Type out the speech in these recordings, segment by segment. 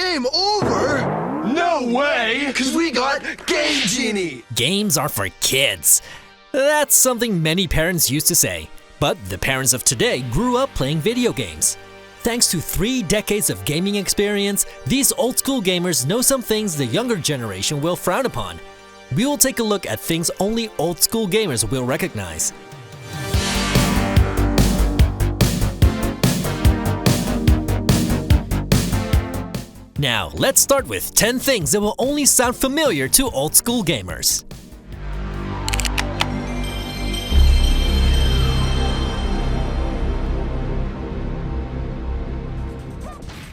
game over? No way! Because we got Game Genie! Games are for kids. That's something many parents used to say. But the parents of today grew up playing video games. Thanks to 3 decades of gaming experience, these old-school gamers know some things the younger generation will frown upon. We will take a look at things only old-school gamers will recognize. Now, let's start with 10 things that will only sound familiar to old-school gamers.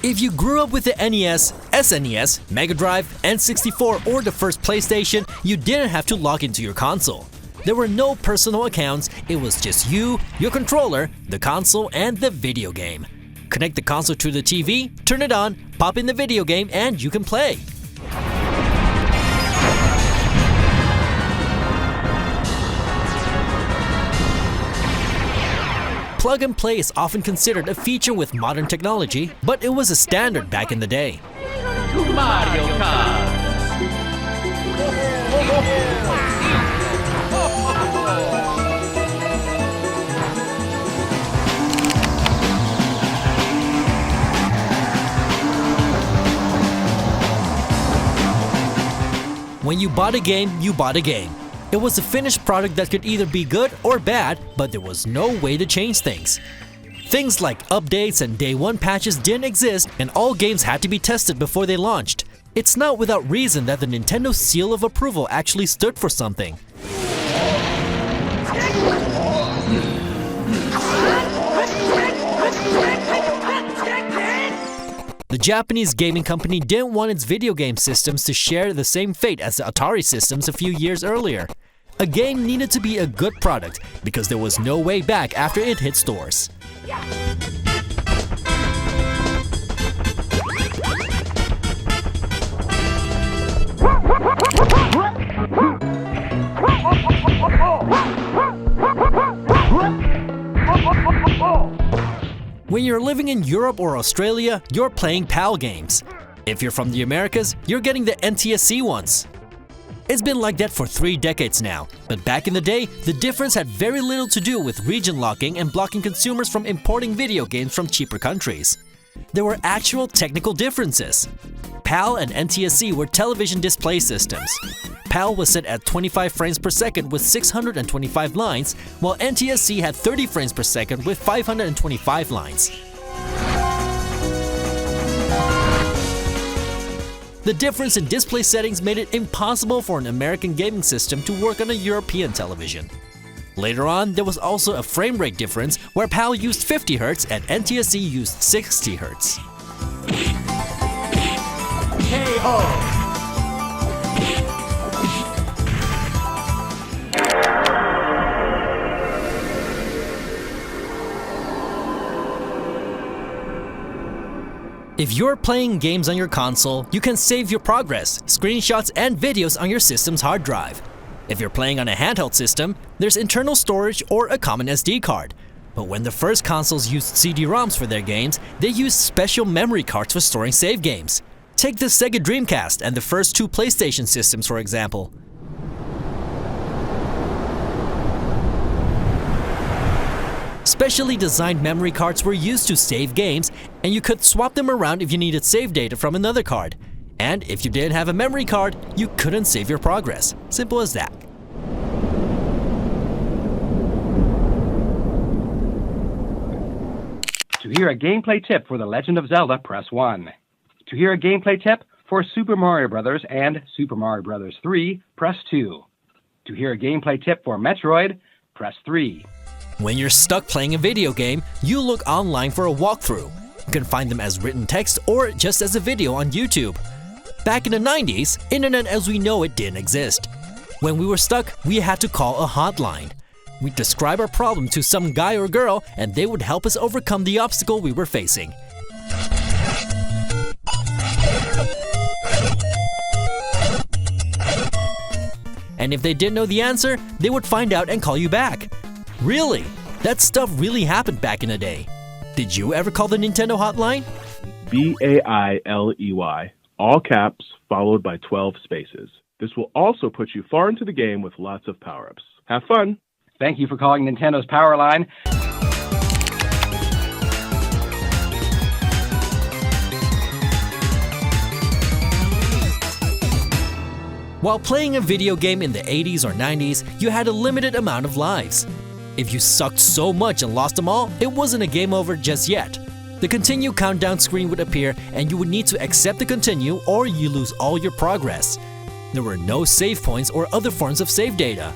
If you grew up with the NES, SNES, Mega Drive, N64, or the first PlayStation, you didn't have to log into your console. There were no personal accounts, it was just you, your controller, the console, and the video game. Connect the console to the TV, turn it on, pop in the video game, and you can play. Plug and play is often considered a feature with modern technology, but it was a standard back in the day. To Mario Kart! When you bought a game, you bought a game. It was a finished product that could either be good or bad, but there was no way to change things. Things like updates and day one patches didn't exist, and all games had to be tested before they launched. It's not without reason that the Nintendo seal of approval actually stood for something. The Japanese gaming company didn't want its video game systems to share the same fate as the Atari systems a few years earlier. A game needed to be a good product because there was no way back after it hit stores. When you're living in Europe or Australia, you're playing PAL games. If you're from the Americas, you're getting the NTSC ones. It's been like that for 3 decades now, but back in the day, the difference had very little to do with region locking and blocking consumers from importing video games from cheaper countries. There were actual technical differences. PAL and NTSC were television display systems. PAL was set at 25 frames per second with 625 lines, while NTSC had 30 frames per second with 525 lines. The difference in display settings made it impossible for an American gaming system to work on a European television. Later on, there was also a frame rate difference where PAL used 50 Hz and NTSC used 60 Hz. KO! If you're playing games on your console, you can save your progress, screenshots, and videos on your system's hard drive. If you're playing on a handheld system, there's internal storage or a common SD card. But when the first consoles used CD-ROMs for their games, they used special memory cards for storing save games. Take the Sega Dreamcast and the first 2 PlayStation systems, for example. Specially designed memory cards were used to save games, and you could swap them around if you needed save data from another card. And if you didn't have a memory card, you couldn't save your progress. Simple as that. To hear a gameplay tip for The Legend of Zelda, press 1. To hear a gameplay tip for Super Mario Bros. And Super Mario Bros. 3, press 2. To hear a gameplay tip for Metroid, press 3. When you're stuck playing a video game, you look online for a walkthrough. You can find them as written text or just as a video on YouTube. Back in the 90s, internet as we know it didn't exist. When we were stuck, we had to call a hotline. We'd describe our problem to some guy or girl, and they would help us overcome the obstacle we were facing. And if they didn't know the answer, they would find out and call you back. Really? That stuff really happened back in the day. Did you ever call the Nintendo hotline? BAILEY, all caps followed by 12 spaces. This will also put you far into the game with lots of power-ups. Have fun! Thank you for calling Nintendo's Power Line. While playing a video game in the 80s or 90s, you had a limited amount of lives. If you sucked so much and lost them all, it wasn't a game over just yet. The continue countdown screen would appear and you would need to accept the continue or you lose all your progress. There were no save points or other forms of save data.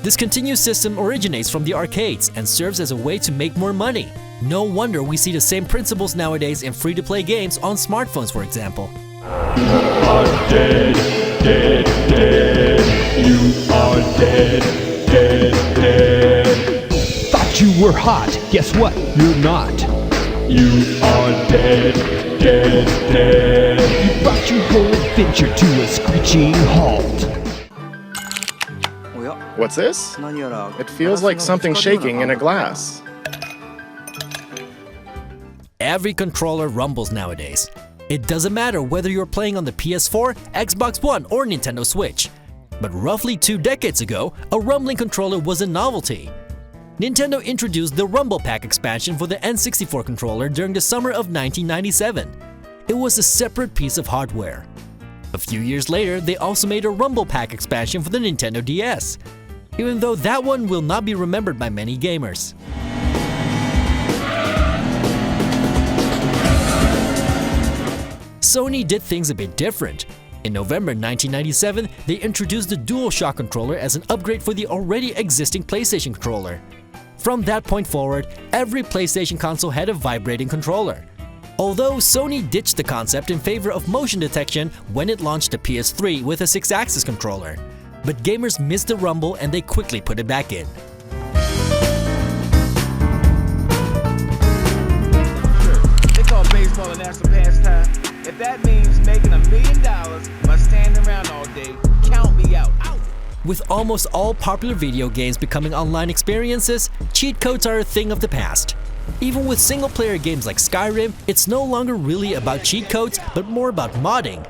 This continue system originates from the arcades and serves as a way to make more money. No wonder we see the same principles nowadays in free-to-play games on smartphones, for example. You are dead, dead, dead. You are dead, dead, dead. Thought you were hot. Guess what? You're not. You are dead, dead, dead. You brought your whole adventure to a screeching halt. What's this? It feels like something shaking in a glass. Every controller rumbles nowadays. It doesn't matter whether you're playing on the PS4, Xbox One, or Nintendo Switch. But roughly 2 decades ago, a rumbling controller was a novelty. Nintendo introduced the Rumble Pack expansion for the N64 controller during the summer of 1997. It was a separate piece of hardware. A few years later, they also made a Rumble Pack expansion for the Nintendo DS, even though that one will not be remembered by many gamers. Sony did things a bit different. In November 1997, they introduced the DUALSHOCK controller as an upgrade for the already existing PlayStation controller. From that point forward, every PlayStation console had a vibrating controller. Although Sony ditched the concept in favor of motion detection when it launched the PS3 with a 6-axis controller. But gamers missed the rumble and they quickly put it back in. They call baseball a national pastime. If that means making $1 million by standing around all day, count me out. Ow! With almost all popular video games becoming online experiences, cheat codes are a thing of the past. Even with single-player games like Skyrim, it's no longer really about cheat codes, but more about modding.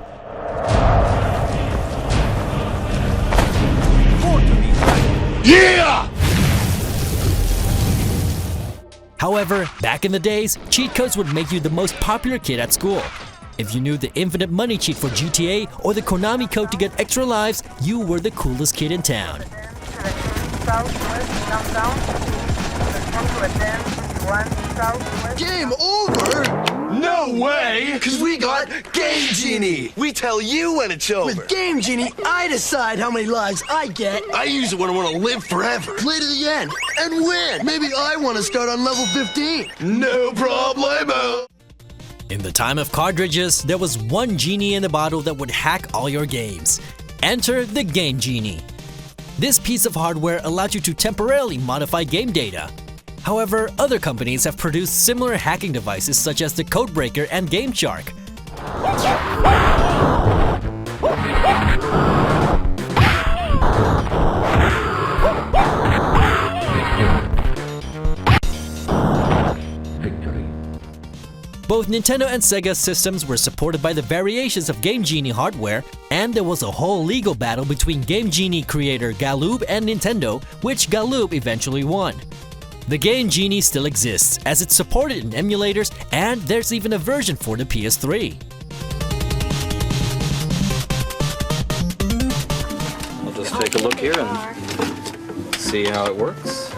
Yeah! However, back in the days, cheat codes would make you the most popular kid at school. If you knew the infinite money cheat for GTA or the Konami code to get extra lives, you were the coolest kid in town. Game over? No way! Because we got Game Genie! We tell you when it's over. With Game Genie, I decide how many lives I get. I use it when I want to live forever. Play to the end and win. Maybe I want to start on level 15. No problemo! In the time of cartridges, there was one genie in the bottle that would hack all your games. Enter the Game Genie. This piece of hardware allowed you to temporarily modify game data. However, other companies have produced similar hacking devices such as the Codebreaker and GameShark. Both Nintendo and Sega systems were supported by the variations of Game Genie hardware, and there was a whole legal battle between Game Genie creator Galoob and Nintendo, which Galoob eventually won. The Game Genie still exists, as it's supported in emulators, and there's even a version for the PS3. We'll just take a look here and see how it works.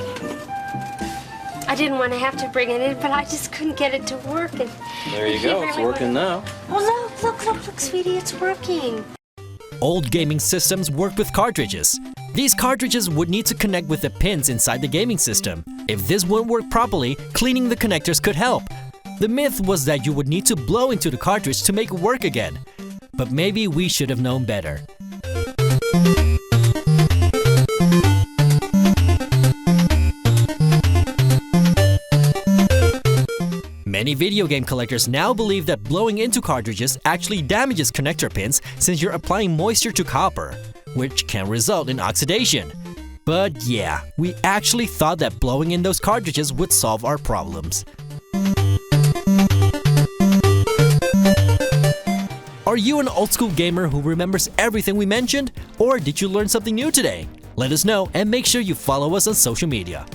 I didn't want to have to bring it in, but I just couldn't get it to work. And There you go, it's working now. Oh, look, sweetie, it's working. Old gaming systems worked with cartridges. These cartridges would need to connect with the pins inside the gaming system. If this wouldn't work properly, cleaning the connectors could help. The myth was that you would need to blow into the cartridge to make it work again. But maybe we should have known better. Many video game collectors now believe that blowing into cartridges actually damages connector pins since you're applying moisture to copper, which can result in oxidation. But yeah, we actually thought that blowing in those cartridges would solve our problems. Are you an old school gamer who remembers everything we mentioned? Or did you learn something new today? Let us know and make sure you follow us on social media.